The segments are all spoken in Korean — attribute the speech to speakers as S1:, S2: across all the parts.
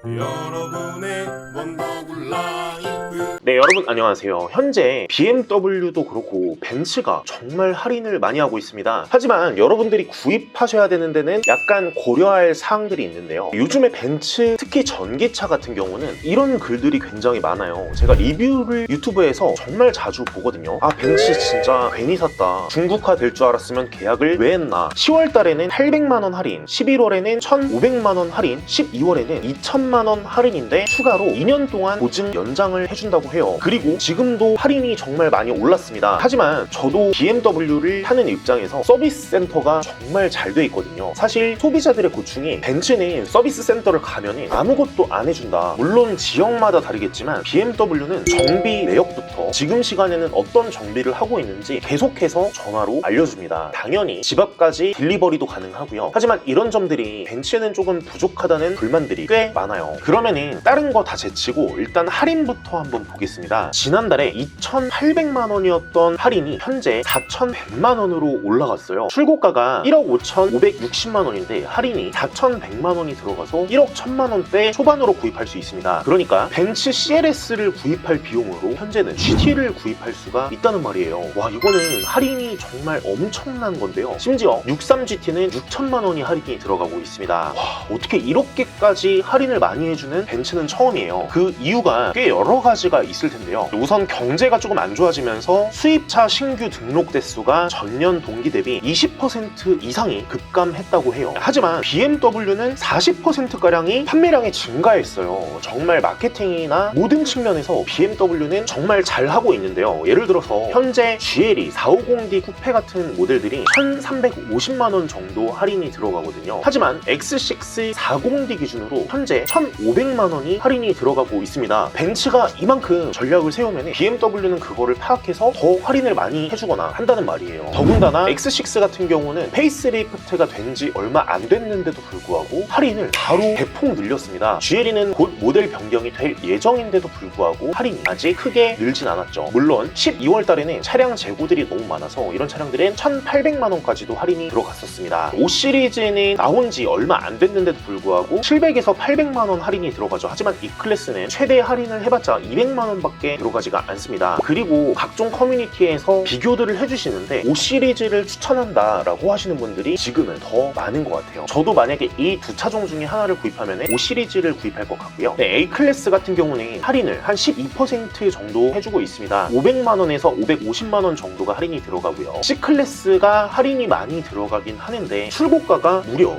S1: 여러분의 원더굴 라이프.
S2: 네, 여러분 안녕하세요. 현재 BMW도 그렇고 벤츠가 정말 할인을 많이 하고 있습니다. 하지만 여러분들이 구입하셔야 되는 데는 약간 고려할 사항들이 있는데요. 요즘에 벤츠, 특히 전기차 같은 경우는 이런 글들이 굉장히 많아요. 제가 리뷰를 유튜브에서 정말 자주 보거든요. 아, 벤츠 진짜 괜히 샀다. 중국화 될 줄 알았으면 계약을 왜 했나. 10월 달에는 800만 원 할인, 11월에는 1,500만 원 할인, 12월에는 2,000만 원 할인인데 추가로 2년 동안 보증 연장을 해준다고 해요. 그리고 지금도 할인이 정말 많이 올랐습니다. 하지만 저도 BMW를 타는 입장에서 서비스 센터가 정말 잘 돼 있거든요. 사실 소비자들의 고충이 벤츠는 서비스 센터를 가면 아무것도 안 해준다. 물론 지역마다 다르겠지만 BMW는 정비 내역부터 지금 시간에는 어떤 정비를 하고 있는지 계속해서 전화로 알려줍니다. 당연히 집 앞까지 딜리버리도 가능하고요. 하지만 이런 점들이 벤츠는 조금 부족하다는 불만들이 꽤 많아요. 그러면은 다른 거 다 제치고 일단 할인부터 한번 보겠습니다. 지난달에 2,800만 원이었던 할인이 현재 4,100만 원으로 올라갔어요. 출고가가 1억 5,560만 원인데 할인이 4,100만 원이 들어가서 1억 1,000만 원대 초반으로 구입할 수 있습니다. 그러니까 벤츠 CLS를 구입할 비용으로 현재는 GT를 구입할 수가 있다는 말이에요. 와, 이거는 할인이 정말 엄청난 건데요. 심지어 63GT는 6,000만 원이 할인이 들어가고 있습니다. 와, 어떻게 이렇게까지 할인을 많이 해주는 벤츠는 처음이에요. 그 이유가 꽤 여러 가지가 있을 텐데요. 우선 경제가 조금 안 좋아지면서 수입차 신규 등록 대수가 전년 동기 대비 20% 이상이 급감했다고 해요. 하지만 BMW는 40%가량이 판매량이 증가했어요. 정말 마케팅이나 모든 측면에서 BMW는 정말 잘하고 있는데요. 예를 들어서 현재 GLE 450D 쿠페 같은 모델들이 1,350만 원 정도 할인이 들어가거든요. 하지만 X6 40D 기준으로 현재 1,500만 원이 할인이 들어가고 있습니다. 벤츠가 이만큼 전략을 세우면 BMW는 그거를 파악해서 더 할인을 많이 해주거나 한다는 말이에요. 더군다나 X6 같은 경우는 페이스리프트가 된 지 얼마 안 됐는데도 불구하고 할인을 바로 대폭 늘렸습니다. GLE는 곧 모델 변경이 될 예정인데도 불구하고 할인이 아직 크게 늘진 않았죠. 물론 12월 달에는 차량 재고들이 너무 많아서 이런 차량들은 1,800만 원까지도 할인이 들어갔었습니다. 5 시리즈는 나온 지 얼마 안 됐는데도 불구하고 700에서 800만 원 할인이 들어가죠. 하지만 이 클래스는 최대 할인을 해봤자 200만 원밖에 들어가지가 않습니다. 그리고 각종 커뮤니티에서 비교들을 해주시는데 5 시리즈를 추천한다라고 하시는 분들이 지금은 더 많은 것 같아요. 저도 만약에 이 두 차종 중에 하나를 구입하면 5 시리즈를 구입할 것 같고요. 네, A 클래스 같은 경우는 할인을 한 12% 정도 해주고 있습니다. 500만 원에서 550만 원 정도가 할인이 들어가고요. C 클래스가 할인이 많이 들어가긴 하는데 출고가가 무려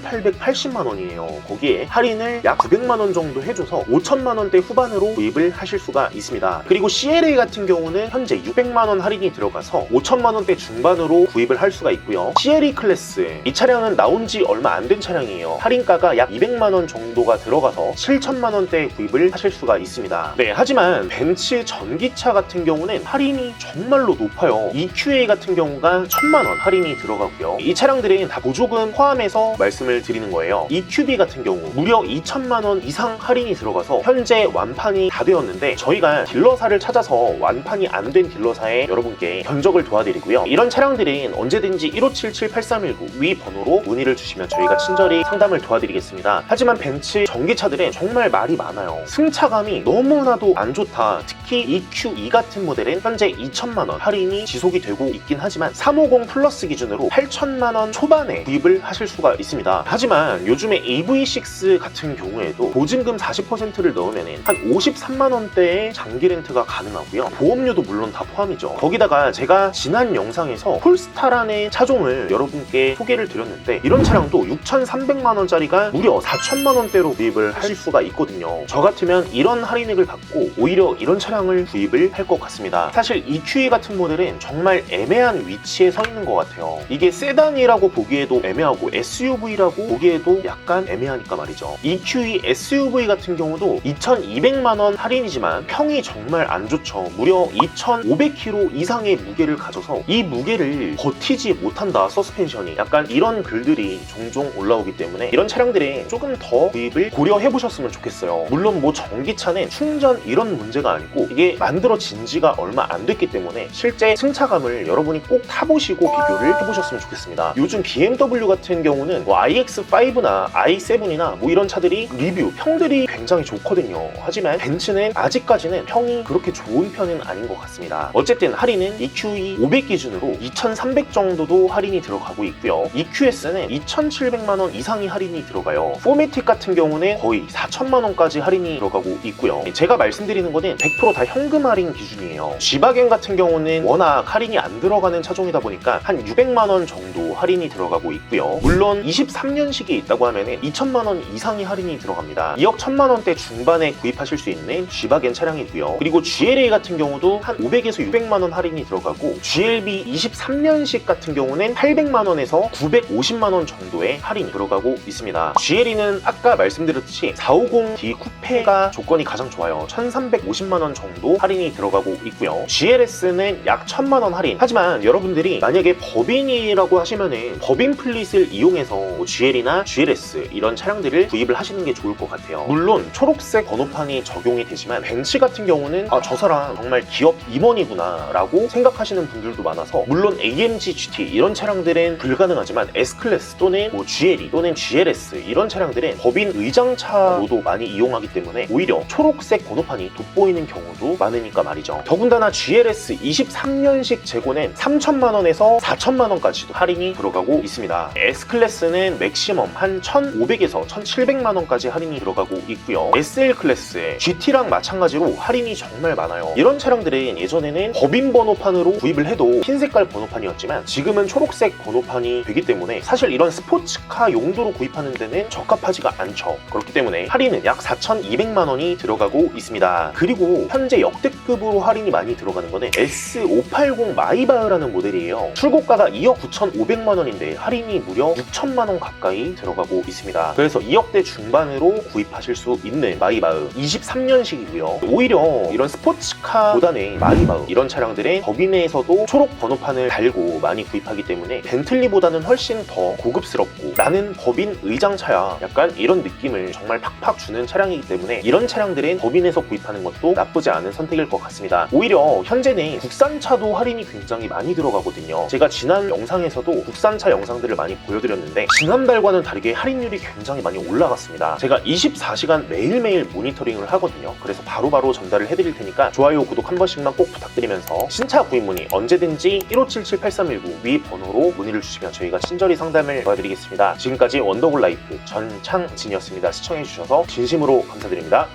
S2: 6,880만 원이에요. 거기에 할인을 약 900만 원 정도 해줘서 5천만 원대 후반으로 구입을 하실 수가 있습니다. 그리고 CLA 같은 경우는 현재 600만 원 할인이 들어가서 5천만 원대 중반으로 구입을 할 수가 있고요. CLE 클래스, 이 차량은 나온 지 얼마 안 된 차량이에요. 할인가가 약 200만 원 정도가 들어가서 7천만 원대 구입을 하실 수가 있습니다. 네, 하지만 벤츠 전기차 같은 경우는 할인이 정말로 높아요. EQA 같은 경우가 1,000만 원 할인이 들어가고요. 이 차량들은 다 보조금 포함해서 말씀을 드리는 거예요. EQB 같은 경우 무려 2천만 원 이상 할인이 들어가서 현재 완판이 다 되었는데 저희가 딜러사를 찾아서 완판이 안 된 딜러사에 여러분께 견적을 도와드리고요. 이런 차량들은 언제든지 1577-8319 위 번호로 문의를 주시면 저희가 친절히 상담을 도와드리겠습니다. 하지만 벤츠 전기차들은 정말 말이 많아요. 승차감이 너무나도 안 좋다. 특히 EQE 같은 모델은 현재 2천만 원 할인이 지속이 되고 있긴 하지만 350 플러스 기준으로 8천만 원 초반에 구입을 하실 수가 있습니다. 하지만 요즘에 AV6 같은 경우에도 보증금 40%를 넣으면 한 53만 원대의 장기 렌트가 가능하고요. 보험료도 물론 다 포함이죠. 거기다가 제가 지난 영상에서 폴스타라는 차종을 여러분께 소개를 드렸는데 이런 차량도 6,300만 원짜리가 무려 4천만 원대로 구입을 하실 수가 있거든요. 저 같으면 이런 할인액을 받고 오히려 이런 차량을 구입을 할 것 같습니다. 사실 EQE 같은 모델은 정말 애매한 위치에 서 있는 것 같아요. 이게 세단이라고 보기에도 애매하고 SUV라고 보기에도 약간 애매하니까 말이죠. EQE SUV 같은 경우도 2,200만 원 할인이지만 하지만 평이 정말 안 좋죠. 무려 2,500kg 이상의 무게를 가져서 이 무게를 버티지 못한다, 서스펜션이. 약간 이런 글들이 종종 올라오기 때문에 이런 차량들에 조금 더 구입을 고려해 보셨으면 좋겠어요. 물론 뭐 전기차는 충전 이런 문제가 아니고 이게 만들어진 지가 얼마 안 됐기 때문에 실제 승차감을 여러분이 꼭 타보시고 비교를 해보셨으면 좋겠습니다. 요즘 BMW 같은 경우는 뭐 iX5나 i7이나 뭐 이런 차들이 리뷰 평들이 굉장히 좋거든요. 하지만 벤츠는 아직까지는 평이 그렇게 좋은 편은 아닌 것 같습니다. 어쨌든 할인은 EQE 500 기준으로 2,300 정도도 할인이 들어가고 있고요. EQS는 2,700만원 이상이 할인이 들어가요. 포매틱 같은 경우는 거의 4천만원까지 할인이 들어가고 있고요. 제가 말씀드리는 거는 100% 다 현금 할인 기준이에요. G바겐 같은 경우는 워낙 할인이 안 들어가는 차종이다 보니까 한 600만원 정도 할인이 들어가고 있고요. 물론 23년식이 있다고 하면은 2천만원 이상이 할인이 들어갑니다. 2억 1천만원대 중반에 구입하실 수 있는 G바겐 차량이고요. 그리고 GLA 같은 경우도 한 500에서 600만원 할인이 들어가고, GLB 23년식 같은 경우는 800만원에서 950만원 정도의 할인이 들어가고 있습니다. GLE는 아까 말씀드렸듯이 450D 쿠페가 조건이 가장 좋아요. 1350만원 정도 할인이 들어가고 있고요. GLS는 약 1000만원 할인. 하지만 여러분들이 만약에 법인이라고 하시면은 법인 플릿을 이용해서 GL이나 GLS 이런 차량들을 구입을 하시는 게 좋을 것 같아요. 물론 초록색 번호판이 적용이 되지만 벤츠 같은 경우는 저 사람 정말 기업 임원이구나 라고 생각하시는 분들도 많아서, 물론 AMG GT 이런 차량들은 불가능하지만 S클래스 또는 뭐 GLE 또는 GLS 이런 차량들은 법인 의장차로도 많이 이용하기 때문에 오히려 초록색 번호판이 돋보이는 경우도 많으니까 말이죠. 더군다나 GLS 23년식 재고는 3천만원에서 4천만원까지도 할인이 들어가고 있습니다. S클래스는 맥시멈 한 1,500에서 1,700만원까지 할인이 들어가고 있고요. SL 클래스, GT랑 마찬가지로 할인이 정말 많아요. 이런 차량들은 예전에는 법인 번호판으로 구입을 해도 흰색깔 번호판이었지만 지금은 초록색 번호판이 되기 때문에 사실 이런 스포츠카 용도로 구입하는 데는 적합하지가 않죠. 그렇기 때문에 할인은 약 4,200만원이 들어가고 있습니다. 그리고 현재 역대급으로 할인이 많이 들어가는 거는 S580 마이바흐라는 모델이에요. 출고가가 2억 9,500만원인데 할인이 무려 6천만원 가까이 들어가고 있습니다. 그래서 2억대 중반으로 구입하실 수 있는 마이바흐 23년식이고요. 오히려 이런 스포츠카보다는 마이바흐 이런 차량들은 법인에서도 초록 번호판을 달고 많이 구입하기 때문에 벤틀리보다는 훨씬 더 고급스럽고 나는 법인 의장차야, 약간 이런 느낌을 정말 팍팍 주는 차량이기 때문에 이런 차량들은 법인에서 구입하는 것도 나쁘지 않은 선택일 것 같습니다. 오히려 현재는 국산차도 할인이 굉장히 많이 들어가거든요. 제가 지난 영상에서도 국산차 영상들을 많이 보여드렸는데 지난달과는 다르게 할인율이 굉장히 많이 올라갔습니다. 제가 24시간 매일매일 모니터링을 하거든요. 그래서 바로바로 전달을 해드릴 테니까 좋아요, 구독 한 번씩만 꼭 부탁드리면서 신차 구입 문의 언제든지 1577-8319 위 번호로 문의를 주시면 저희가 친절히 상담을 도와드리겠습니다. 지금까지 원더골 라이프 전창진이었습니다. 시청해주셔서 진심으로 감사드립니다.